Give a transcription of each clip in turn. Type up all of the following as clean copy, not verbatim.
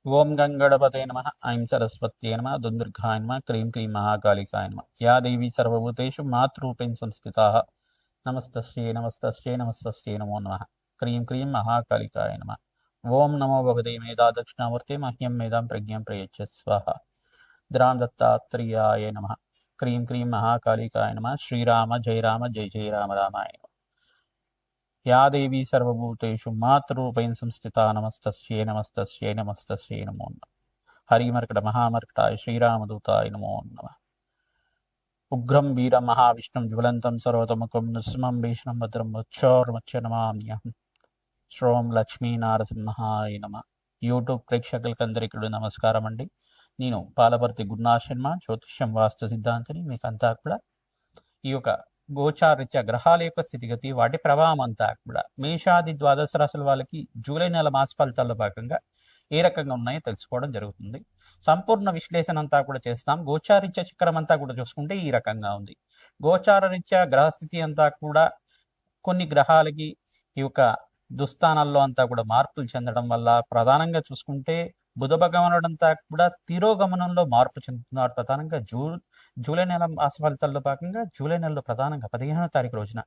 ఓం గంగణపతే నమః ఐం సరస్వత్యై నమః దుందుర్గాయ నమః క్రీం క్లీం మహాకాళికాయ నమః యా దేవీ సర్వభూతేషు మాతృరూపేణ సంస్థితాః నమస్తస్యై నమస్తస్యై నమస్తస్యై నమో నమః క్రీం క్లీం మహాకాళికాయ నమః ఓం నమో భగవతే మేధా దక్షిణామూర్తే మహ్యం మేధాం ప్రజ్ఞాం ప్రయచ్చత్ స్వాహ ద్రాం దత్తాత్రేయాయ నమః క్రీం క్లీం మహాకాళికాయ నమః శ్రీరామ జయ రామ జయ జయ రామ రామాయ నమః యా దేవీ సర్వభూతేషు మాతృరూపేణ సంస్థితా నమస్తస్యై నమస్తస్యై నమస్తస్యై నమో నమః హరిమర్కట మహామర్కటాయ శ్రీరామదూతాయ నమో నమః ఉగ్రం వీరం మహావిష్ణుం జ్వలంతం సర్వతముఖం నృసింహం భీషణం భద్రం వచ్చోర్మచ్చ నమామ్యహం శ్రోం లక్ష్మీ నారసింహాయ నమః. యూట్యూబ్ ప్రేక్షకులకందరికీ నమస్కారం అండి. నేను పాలపర్తి గురునాథ్ జ్యోతిష్యం వాస్తు సిద్ధాంతిని. మీకంతా కూడా ఈ యొక్క గోచారిత్య గ్రహాల యొక్క స్థితిగతి, వాటి ప్రభావం అంతా కూడా మేషాది ద్వాదశ రాశుల వాళ్ళకి జూలై నెల మాస ఫలితాల్లో భాగంగా ఏ రకంగా ఉన్నాయో తెలుసుకోవడం జరుగుతుంది. సంపూర్ణ విశ్లేషణ అంతా కూడా చేస్తాం. గోచారిత్య చక్రం అంతా కూడా చూసుకుంటే ఈ రకంగా ఉంది. గోచారరీత్యా గ్రహస్థితి అంతా కూడా కొన్ని గ్రహాలకి ఈ యొక్క దుస్థానాల్లో అంతా కూడా మార్పులు చెందడం వల్ల ప్రధానంగా చూసుకుంటే బుధ భగవానుడంతా కూడా తిరోగమనంలో మార్పు చెందుతున్నారు. ప్రధానంగా జూలై నెల మాస ఫలితాల్లో భాగంగా జూలై నెలలో ప్రధానంగా 15వ తారీఖు రోజున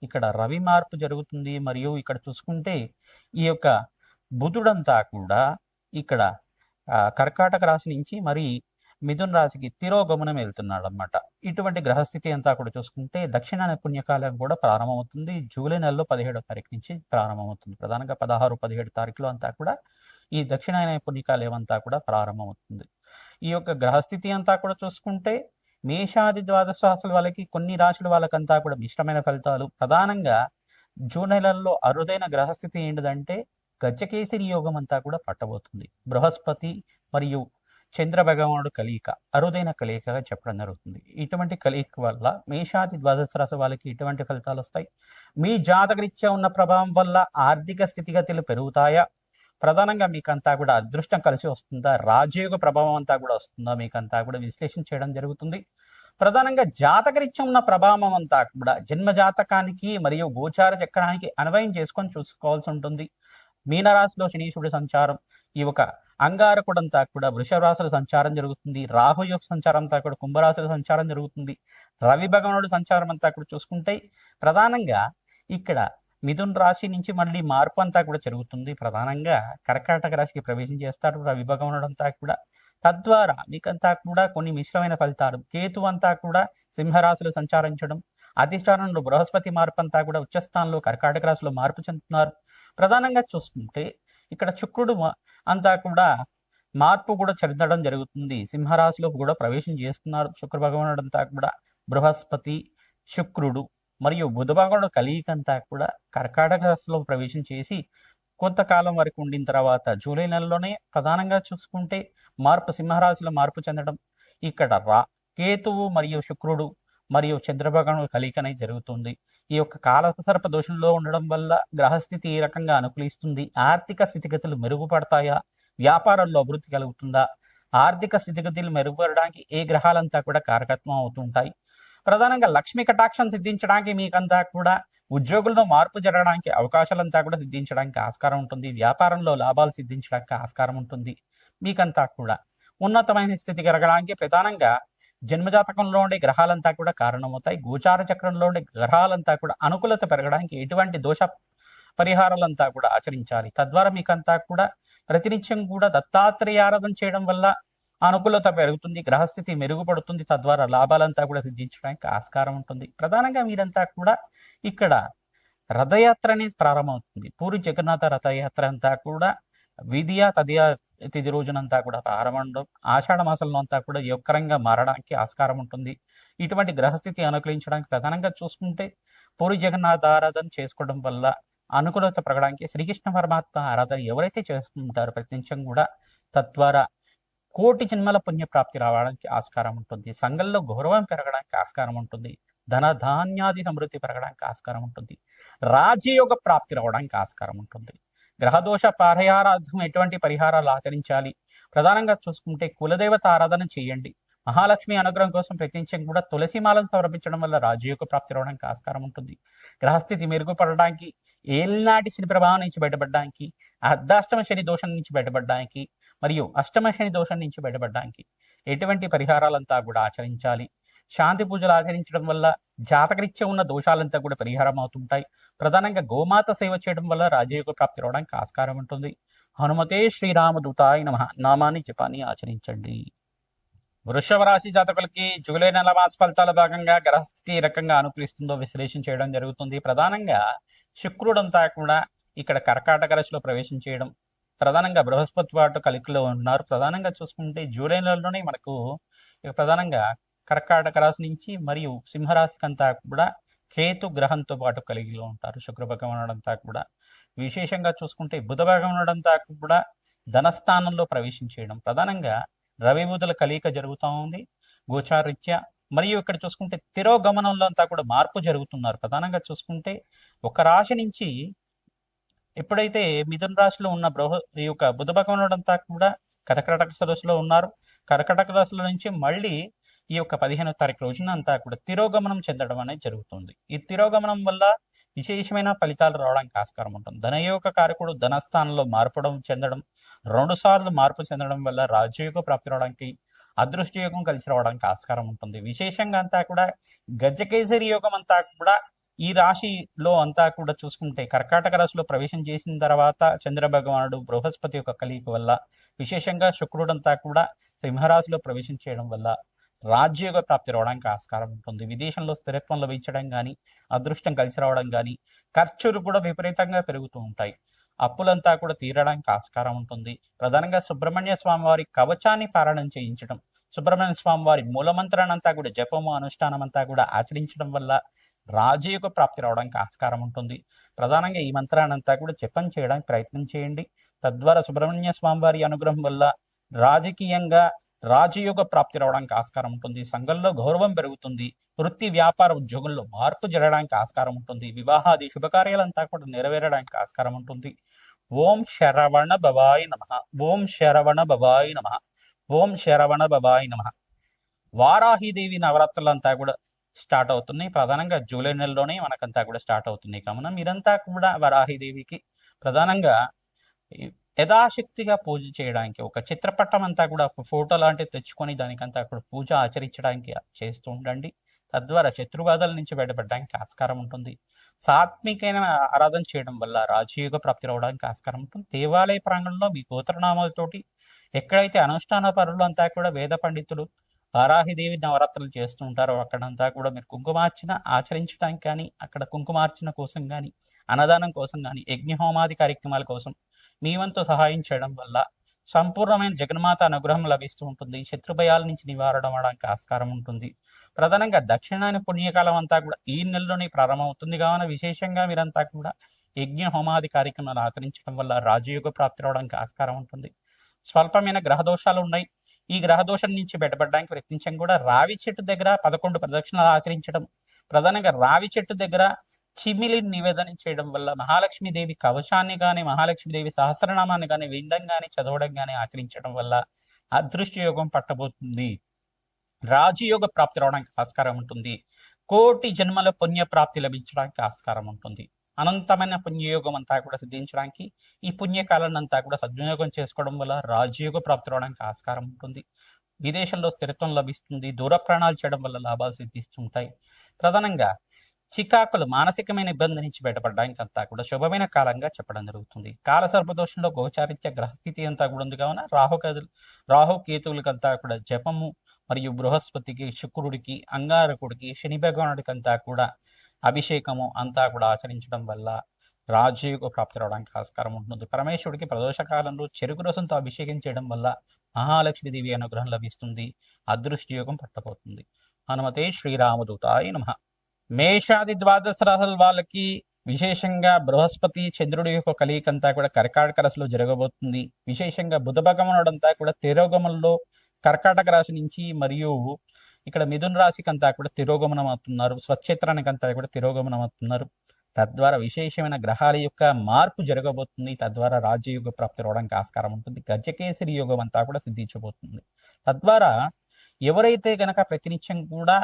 ఇక్కడ రవి మార్పు జరుగుతుంది. మరియు ఇక్కడ చూసుకుంటే ఈ యొక్క బుధుడంతా కూడా ఇక్కడ కర్కాటక రాశి నుంచి మరి మిథున రాశికి తిరోగమనం వెళ్తున్నాడు అనమాట. ఇటువంటి గ్రహస్థితి అంతా కూడా చూసుకుంటే దక్షిణ పుణ్యకాలం కూడా ప్రారంభమవుతుంది. జూలై నెలలో 17వ తారీఖు నుంచి ప్రారంభమవుతుంది. ప్రధానంగా 16, 17 తారీఖులో అంతా కూడా ఈ దక్షిణాయన పుణ్యకాలం అంతా కూడా ప్రారంభమవుతుంది. ఈ యొక్క గ్రహస్థితి అంతా కూడా చూసుకుంటే మేషాది ద్వాదశ రాశుల వాళ్ళకి, కొన్ని రాశుల వాళ్ళకంతా కూడా ఇష్టమైన ఫలితాలు. ప్రధానంగా జూన్ నెలల్లో అరుదైన గ్రహస్థితి ఏంటిదంటే గజకేసరి యోగం అంతా కూడా పట్టబోతుంది. బృహస్పతి మరియు చంద్ర భగవానుడు కలయిక అరుదైన కలయికగా చెప్పడం జరుగుతుంది. ఇటువంటి కలయిక వల్ల మేషాది ద్వాదశ రాశి వాళ్ళకి ఇటువంటి ఫలితాలు వస్తాయి. మీ జాతకరీత్యా ఉన్న ప్రభావం వల్ల ఆర్థిక స్థితిగతులు పెరుగుతాయా? ప్రధానంగా మీకంతా కూడా అదృష్టం కలిసి వస్తుందా? రాజయోగ ప్రభావం అంతా కూడా వస్తుందా? మీకంతా కూడా విశ్లేషణ చేయడం జరుగుతుంది. ప్రధానంగా జాతకరీత్యా ఉన్న ప్రభావం అంతా కూడా జన్మ జాతకానికి మరియు గోచార చక్రానికి అన్వయం చేసుకొని చూసుకోవాల్సి ఉంటుంది. మీనరాశిలో శనీశ్వరుడి సంచారం, ఈ ఒక అంగారకుడంతా కూడా వృషభ రాశుల సంచారం జరుగుతుంది. రాహు యొక్క సంచారం అంతా కూడా కుంభరాశుల సంచారం జరుగుతుంది. రవి భగవానుడు సంచారం అంతా కూడా చూసుకుంటే ప్రధానంగా ఇక్కడ మిథున్ రాశి నుంచి మళ్ళీ మార్పు అంతా కూడా జరుగుతుంది. ప్రధానంగా కర్కాటక రాశికి ప్రవేశం చేస్తాడు రవి భగవానుడు అంతా కూడా. తద్వారా మీకంతా కూడా కొన్ని మిశ్రమైన ఫలితాలు. కేతు అంతా కూడా సింహరాశిలో సంచారించడం, అధిష్టానంలో బృహస్పతి మార్పు అంతా కూడా ఉచ్చస్థానంలో కర్కాటక రాశిలో మార్పు చెందుతున్నారు. ప్రధానంగా చూసుకుంటే ఇక్కడ శుక్రుడు అంతా కూడా మార్పు కూడా చెందడం జరుగుతుంది. సింహరాశిలో కూడా ప్రవేశం చేస్తున్నారు శుక్ర భగవానుడు అంతా కూడా. బృహస్పతి, శుక్రుడు మరియు బుధ భగవానుడు కలయిక అంతా కూడా కర్కాటక రాశిలో ప్రవేశం చేసి కొంతకాలం వరకు ఉండిన తర్వాత జూలై నెలలోనే ప్రధానంగా చూసుకుంటే మార్పు సింహరాశిలో మార్పు చెందడం. ఇక్కడ కేతువు మరియు శుక్రుడు మరియు చంద్రభగవానుడు కలయిక అనేది జరుగుతుంది. ఈ యొక్క కాలసర్ప దోషంలో ఉండడం వల్ల గ్రహస్థితి ఏ రకంగా అనుకూలిస్తుంది? ఆర్థిక స్థితిగతులు మెరుగుపడతాయా? వ్యాపారంలో అభివృద్ధి కలుగుతుందా? ఆర్థిక స్థితిగతులు మెరుగుపడడానికి ఏ గ్రహాలంతా కూడా కారకత్వం అవుతుంటాయి? ప్రధానంగా లక్ష్మీ కటాక్షం సిద్ధించడానికి మీకంతా కూడా ఉద్యోగుల్లో మార్పు జరగడానికి అవకాశాలంతా కూడా సిద్ధించడానికి ఆస్కారం ఉంటుంది. వ్యాపారంలో లాభాలు సిద్ధించడానికి ఆస్కారం ఉంటుంది. మీకంతా కూడా ఉన్నతమైన స్థితి కలగడానికి ప్రధానంగా జన్మజాతకంలో ఉండే గ్రహాలంతా కూడా కారణమవుతాయి. గోచార చక్రంలో ఉండే గ్రహాలంతా కూడా అనుకూలత పెరగడానికి ఎటువంటి దోష పరిహారాలంతా కూడా ఆచరించాలి. తద్వారా మీకంతా కూడా ప్రతినిత్యం కూడా దత్తాత్రేయ ఆరాధన చేయడం వల్ల అనుకూలత పెరుగుతుంది, గ్రహస్థితి మెరుగుపడుతుంది. తద్వారా లాభాలంతా కూడా సిద్ధించడానికి ఆస్కారం ఉంటుంది. ప్రధానంగా మీరంతా కూడా ఇక్కడ రథయాత్ర అనేది ప్రారంభమవుతుంది. పూరి జగన్నాథ రథయాత్ర అంతా కూడా విధియ తదియ తిథి రోజునంతా కూడా ప్రారంభం. ఆషాఢ మాసంలో అంతా కూడా యోగకరంగా మారడానికి ఆస్కారం ఉంటుంది. ఇటువంటి గ్రహస్థితి అనుకూలించడానికి ప్రధానంగా చూసుకుంటే పూరి జగన్నాథ ఆరాధన చేసుకోవడం వల్ల అనుకూలత పెరగడానికి, శ్రీకృష్ణ పరమాత్మ ఆరాధన ఎవరైతే చేస్తుంటారో ప్రతినిత్యం కూడా తద్వారా కోటి జన్మల పుణ్యప్రాప్తి రావడానికి ఆస్కారం ఉంటుంది. సంఘంలో గౌరవం పెరగడానికి ఆస్కారం ఉంటుంది. ధన ధాన్యాది సమృద్ధి పెరగడానికి ఆస్కారం ఉంటుంది. రాజయోగ ప్రాప్తి రావడానికి ఆస్కారం ఉంటుంది. గ్రహదోష పరిహారార్థం ఎటువంటి పరిహారాలు ఆచరించాలి? ప్రధానంగా చూసుకుంటే కులదేవత ఆరాధన చేయండి. మహాలక్ష్మి అనుగ్రహం కోసం ప్రతినిత్యం కూడా తులసి మాలను సమర్పించడం వల్ల రాజయోగ ప్రాప్తి రావడానికి ఆస్కారం ఉంటుంది. గ్రహస్థితి మెరుగుపడడానికి, ఏలినాటి శని ప్రభావం నుంచి బయటపడడానికి, అర్ధాష్టమ శని దోషం నుంచి బయటపడడానికి మరియు అష్టమ శని దోషం నుంచి బయటపడడానికి ఎటువంటి పరిహారాలంతా కూడా ఆచరించాలి. శాంతి పూజలు ఆచరించడం వల్ల జాతకరీత్యా ఉన్న దోషాలంతా కూడా పరిహారం అవుతుంటాయి. ప్రధానంగా గోమాత సేవ చేయడం వల్ల రాజయోగ ప్రాప్తి రావడానికి ఆస్కారం ఉంటుంది. హనుమతే శ్రీరామదూతాయ నమః నామాన్ని జపాన్ని ఆచరించండి. వృషభ రాశి జాతకులకి జూలై నెల మాస ఫలితాల భాగంగా గ్రహస్థితి ఏ రకంగా అనుకూలిస్తుందో విశ్లేషణ చేయడం జరుగుతుంది. ప్రధానంగా శుక్రుడంతా కూడా ఇక్కడ కర్కాటక రాశిలో ప్రవేశం చేయడం, ప్రధానంగా బృహస్పతి వాటి కలికిలో ఉన్నారు. ప్రధానంగా చూసుకుంటే జూలై నెలలోనే మనకు ప్రధానంగా కర్కాటక రాశి నుంచి మరియు సింహరాశికి అంతా కూడా కేతు గ్రహంతో పాటు కలిగిలో ఉంటారు. శుక్ర భగవానుడంతా కూడా విశేషంగా చూసుకుంటే బుధ భగవానుడంతా కూడా ధనస్థానంలో ప్రవేశం చేయడం, ప్రధానంగా రవి బుధుల కలయిక జరుగుతూ ఉంది గోచారీత్యా. మరియు ఇక్కడ చూసుకుంటే తిరోగమనంలో అంతా కూడా మార్పు జరుగుతున్నారు. ప్రధానంగా చూసుకుంటే ఒక రాశి నుంచి ఎప్పుడైతే మిథున రాశిలో ఉన్న ఈ యొక్క బుధ భగవానుడంతా కూడా కర్కాటక రాశిలో ఉన్నారు. కర్కాటక రాశిలో నుంచి మళ్ళీ ఈ యొక్క 15వ తారీఖు రోజున అంతా కూడా తిరోగమనం చెందడం అనేది జరుగుతుంది. ఈ తిరోగమనం వల్ల విశేషమైన ఫలితాలు రావడానికి ఆస్కారం ఉంటుంది. ధనయోగ కారకుడు ధనస్థానంలో మార్పడం చెందడం, 2 సార్లు మార్పు చెందడం వల్ల రాజయోగ ప్రాప్తి రావడానికి, అదృష్ట యోగం కలిసి రావడానికి ఆస్కారం ఉంటుంది. విశేషంగా అంతా కూడా గజకేసరి యోగం అంతా కూడా ఈ రాశిలో అంతా కూడా చూసుకుంటే కర్కాటక రాశిలో ప్రవేశం చేసిన తర్వాత చంద్ర భగవానుడు బృహస్పతి యొక్క కలయిక వల్ల, విశేషంగా శుక్రుడంతా కూడా సింహరాశిలో ప్రవేశం చేయడం వల్ల రాజ్యోగ ప్రాప్తి రావడానికి ఆస్కారం ఉంటుంది. విదేశంలో స్థిరత్వం లభించడం కానీ, అదృష్టం కలిసి రావడం కానీ, ఖర్చులు కూడా విపరీతంగా పెరుగుతూ ఉంటాయి. అప్పులంతా కూడా తీరడానికి ఆస్కారం ఉంటుంది. ప్రధానంగా సుబ్రహ్మణ్య స్వామి వారి కవచాన్ని పారాయణం చేయించడం, సుబ్రహ్మణ్య స్వామి వారి మూలమంత్రాన్ని అంతా కూడా జపము అనుష్ఠానం అంతా కూడా ఆచరించడం వల్ల రాజయోగ ప్రాప్తి రావడానికి ఆస్కారం ఉంటుంది. ప్రధానంగా ఈ మంత్రాన్ని అంతా కూడా జపం చేయడానికి ప్రయత్నం చేయండి. తద్వారా సుబ్రహ్మణ్య స్వామి వారి అనుగ్రహం వల్ల రాజకీయంగా రాజయోగ ప్రాప్తి రావడానికి ఆస్కారం ఉంటుంది. సంఘంలో గౌరవం పెరుగుతుంది. వృత్తి వ్యాపార ఉద్యోగంలో మార్పు జరగడానికి ఆస్కారం ఉంటుంది. వివాహాది శుభకార్యాలంతా కూడా నెరవేరడానికి ఆస్కారం ఉంటుంది. ఓం శరవణ భవాయ నమః. ఓం శరవణ భవాయ నమః. ఓం శరవణ భవాయ నమః. వారాహిదేవి నవరాత్రులంతా కూడా స్టార్ట్ అవుతున్నాయి. ప్రధానంగా జూలై నెలలోనే మనకంతా కూడా స్టార్ట్ అవుతున్నాయి. కావున మీరంతా కూడా వరాహిదేవికి ప్రధానంగా యథాశక్తిగా పూజ చేయడానికి ఒక చిత్రపటం అంతా కూడా ఒక ఫోటో లాంటివి తెచ్చుకొని దానికంతా కూడా పూజ ఆచరించడానికి చేస్తూ ఉండండి. తద్వారా శత్రుబాధల నుంచి బయటపడడానికి ఆస్కారం ఉంటుంది. సాత్వికమైన ఆరాధన చేయడం వల్ల రాజయోగ ప్రాప్తి రావడానికి ఆస్కారం ఉంటుంది. దేవాలయ ప్రాంగణంలో మీ గోత్రనామాలతోటి ఎక్కడైతే అనుష్ఠాన పరులు అంతా కూడా వేద పండితులు వారాహిదేవి నవరాత్రులు చేస్తూ ఉంటారో అక్కడంతా కూడా మీరు కుంకుమార్చన ఆచరించడానికి కానీ, అక్కడ కుంకుమార్చన కోసం కానీ, అన్నదానం కోసం కానీ, యజ్ఞహోమాది కార్యక్రమాల కోసం మీ వంతు సహాయం చేయడం వల్ల సంపూర్ణమైన జగన్మాత అనుగ్రహం లభిస్తూ ఉంటుంది. శత్రుభయాల నుంచి నివారణ అవడానికి ఆస్కారం ఉంటుంది. ప్రధానంగా దక్షిణాయన పుణ్యకాలం అంతా కూడా ఈ నెలలోనే ప్రారంభమవుతుంది. కావున విశేషంగా మీరంతా కూడా యజ్ఞ హోమాది కార్యక్రమాలు ఆచరించడం వల్ల రాజయోగ ప్రాప్తి రావడానికి ఆస్కారం ఉంటుంది. స్వల్పమైన గ్రహ దోషాలు ఉన్నాయి. ఈ గ్రహ దోషం నుంచి బయటపడడానికి ప్రయత్నించడం కూడా రావి చెట్టు దగ్గర 11 ప్రదక్షిణాలు ఆచరించడం, ప్రధానంగా రావి చెట్టు దగ్గర చిమిలి నివేదన చేయడం వల్ల మహాలక్ష్మీదేవి కవచాన్ని కానీ, మహాలక్ష్మీదేవి సహస్రనామాన్ని కానీ వినడం కానీ, చదవడం కానీ ఆచరించడం వల్ల అదృష్ట యోగం పట్టబోతుంది. రాజయోగ ప్రాప్తి రావడానికి ఆస్కారం ఉంటుంది. కోటి జన్మల పుణ్య ప్రాప్తి లభించడానికి ఆస్కారం ఉంటుంది. అనంతమైన పుణ్యయోగం అంతా కూడా సిద్ధించడానికి ఈ పుణ్యకాలాన్ని అంతా కూడా సద్వినియోగం చేసుకోవడం వల్ల రాజయోగ ప్రాప్తి రావడానికి ఆస్కారం ఉంటుంది. విదేశంలో స్థిరత్వం లభిస్తుంది. దూర ప్రయాణాలు చేయడం వల్ల లాభాలు సిద్ధిస్తుంటాయి. ప్రధానంగా చికాకులు మానసికమైన ఇబ్బంది నుంచి బయటపడడానికి అంతా కూడా శుభమైన కాలంగా చెప్పడం జరుగుతుంది. కాల సర్పదోషంలో గోచారిత్య గ్రహస్థితి అంతా కూడా ఉంది కావున రాహుకేతువులకి అంతా కూడా జపము మరియు బృహస్పతికి, శుక్రుడికి, అంగారకుడికి, శని భగవానుడికి అంతా కూడా అభిషేకము అంతా కూడా ఆచరించడం వల్ల రాజయోగ ప్రాప్తి రావడానికి ఆస్కారం ఉంటుంది. పరమేశ్వరుడికి ప్రదోష కాలంలో చెరుకు రసంతో అభిషేకం చేయడం వల్ల మహాలక్ష్మీదేవి అనుగ్రహం లభిస్తుంది. అదృష్ట యోగం పట్టబోతుంది. హనుమతే శ్రీరామదూతాయ నమః. మేషాది ద్వాదశ రాశుల వాళ్ళకి విశేషంగా బృహస్పతి చంద్రుడి యొక్క కలయిక అంతా కూడా కర్కాటక రాశిలో జరగబోతుంది. విశేషంగా బుధ భగవానుడంతా కూడా తిరోగమనంలో కర్కాటక రాశి నుంచి మరియు ఇక్కడ మిథున రాశికి అంతా కూడా తిరోగమనం అవుతున్నారు. స్వక్షేత్రానికి అంతా కూడా తిరోగమనం అవుతున్నారు. తద్వారా విశేషమైన గ్రహాల యొక్క మార్పు జరగబోతుంది. తద్వారా రాజయోగ ప్రాప్తి రావడానికి ఆస్కారం ఉంటుంది. గజకేసరి యోగం అంతా కూడా సిద్ధించబోతుంది. తద్వారా ఎవరైతే గనక ప్రతినిత్యం కూడా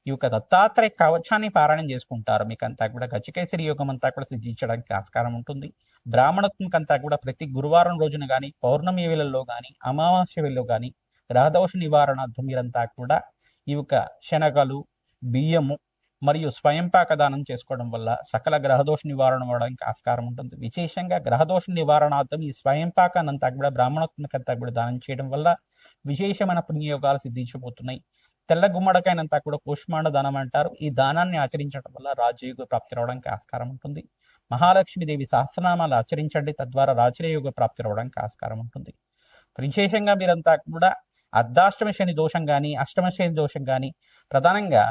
ఈ యొక్క దత్తాత్రేయ కవచాన్ని పారాయణం చేసుకుంటారో మీకంతా కూడా గజకేసరి యోగం అంతా కూడా సిద్ధించడానికి ఆస్కారం ఉంటుంది. బ్రాహ్మణత్వం అంతా కూడా ప్రతి గురువారం రోజున కానీ, పౌర్ణమి వేళల్లో కానీ, అమావాస్య వేళలో కానీ గ్రహదోష నివారణార్థం మీరంతా కూడా ఈ యొక్క శనగలు, బియ్యము మరియు స్వయంపాక దానం చేసుకోవడం వల్ల సకల గ్రహదోష నివారణ అవ్వడానికి ఆస్కారం ఉంటుంది. విశేషంగా గ్రహదోష నివారణార్థం ఈ స్వయంపాకాన్నంతా కూడా బ్రాహ్మణోత్మకంతా కూడా దానం చేయడం వల్ల విశేషమైన పుణ్యయోగాలు సిద్ధించబోతున్నాయి. తెల్ల గుమ్మడికాయనంతా కూడా కూష్మాండ దానం అంటారు. ఈ దానాన్ని ఆచరించడం వల్ల రాజయోగ ప్రాప్తి రావడానికి ఆస్కారం ఉంటుంది. మహాలక్ష్మీదేవి సహస్రనామాలు ఆచరించండి, తద్వారా రాజయోగ ప్రాప్తి రావడానికి ఆస్కారం ఉంటుంది. విశేషంగా మీరంతా కూడా అర్ధాష్టమ శని దోషం కానీ, అష్టమ శని దోషం కానీ, ప్రధానంగా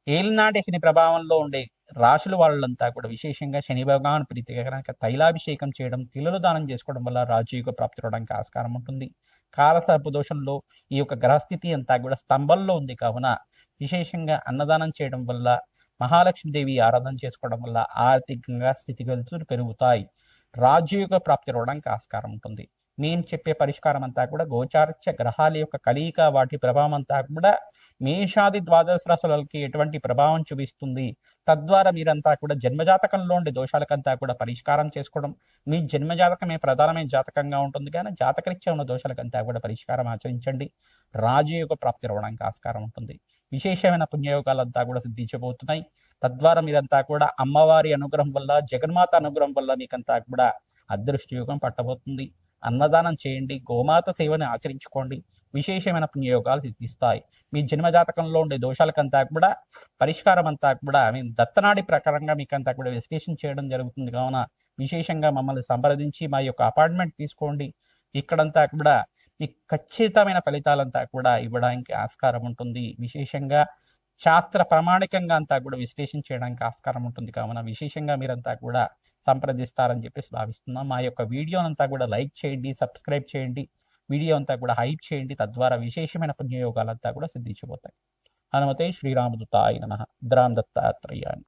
ఏలినాటి శని ప్రభావంలో ఉండే రాశుల వాళ్ళంతా కూడా విశేషంగా శని భగవాన్ ప్రీతిగా కనుక తైలాభిషేకం చేయడం, తిలలు దానం చేసుకోవడం వల్ల రాజయోగ ప్రాప్తి రావడానికి ఆస్కారం ఉంటుంది. కాలసర్ప దోషంలో ఈ యొక్క గ్రహస్థితి అంతా కూడా స్తంభంలో ఉంది కావున విశేషంగా అన్నదానం చేయడం వల్ల, మహాలక్ష్మీదేవి ఆరాధన చేసుకోవడం వల్ల ఆర్థికంగా స్థితిగతులు పెరుగుతాయి. రాజయోగ ప్రాప్తి రావడానికి ఆస్కారం ఉంటుంది. నేను చెప్పే పరిష్కారం అంతా కూడా గోచారత్య గ్రహాల యొక్క కలయిక, వాటి ప్రభావం అంతా కూడా మేషాది ద్వాదశ రాశులకి ఎటువంటి ప్రభావం చూపిస్తుంది, తద్వారా మీరంతా కూడా జన్మజాతకంలో ఉండే దోషాలకంతా కూడా పరిష్కారం చేసుకోవడం. మీ జన్మజాతకమే ప్రధానమైన జాతకంగా ఉంటుంది కానీ జాతకరీత్యా ఉన్న దోషాలకంతా కూడా పరిష్కారం ఆచరించండి. రాజయోగ ప్రాప్తి రావడానికి ఆస్కారం ఉంటుంది. విశేషమైన పుణ్యయోగాలంతా కూడా సిద్ధించబోతున్నాయి. తద్వారా మీరంతా కూడా అమ్మవారి అనుగ్రహం వల్ల, జగన్మాత అనుగ్రహం వల్ల మీకంతా కూడా అదృష్ట యోగం పట్టబోతుంది. అన్నదానం చేయండి, గోమాత సేవని ఆచరించుకోండి. విశేషమైన పుణ్యయోగాలు సిద్ధిస్తాయి. మీ జన్మజాతకంలో ఉండే దోషాలకంతా కూడా పరిష్కారం అంతా కూడా దత్తనాడి ప్రకారంగా మీకంతా కూడా విశ్లేషణ చేయడం జరుగుతుంది. కావున విశేషంగా మమ్మల్ని సంప్రదించి మా యొక్క అపాయింట్మెంట్ తీసుకోండి. ఇక్కడంతా కూడా మీకు ఖచ్చితమైన ఫలితాలంతా కూడా ఇవ్వడానికి ఆస్కారం ఉంటుంది. విశేషంగా శాస్త్ర ప్రామాణికంగా అంతా కూడా విశ్లేషణ చేయడానికి ఆస్కారం ఉంటుంది. కావున విశేషంగా మీరంతా కూడా సంప్రదిస్తారని చెప్పేసి భావిస్తున్నాం. మా యొక్క వీడియోనంతా కూడా లైక్ చేయండి, సబ్స్క్రైబ్ చేయండి, వీడియో అంతా కూడా హైప్ చేయండి. తద్వారా విశేషమైన పుణ్యయోగాలంతా కూడా సిద్ధించబోతాయి. హనుమతే శ్రీరామదూతాయ నమః. ద్రాం దత్తాత్రేయాయ.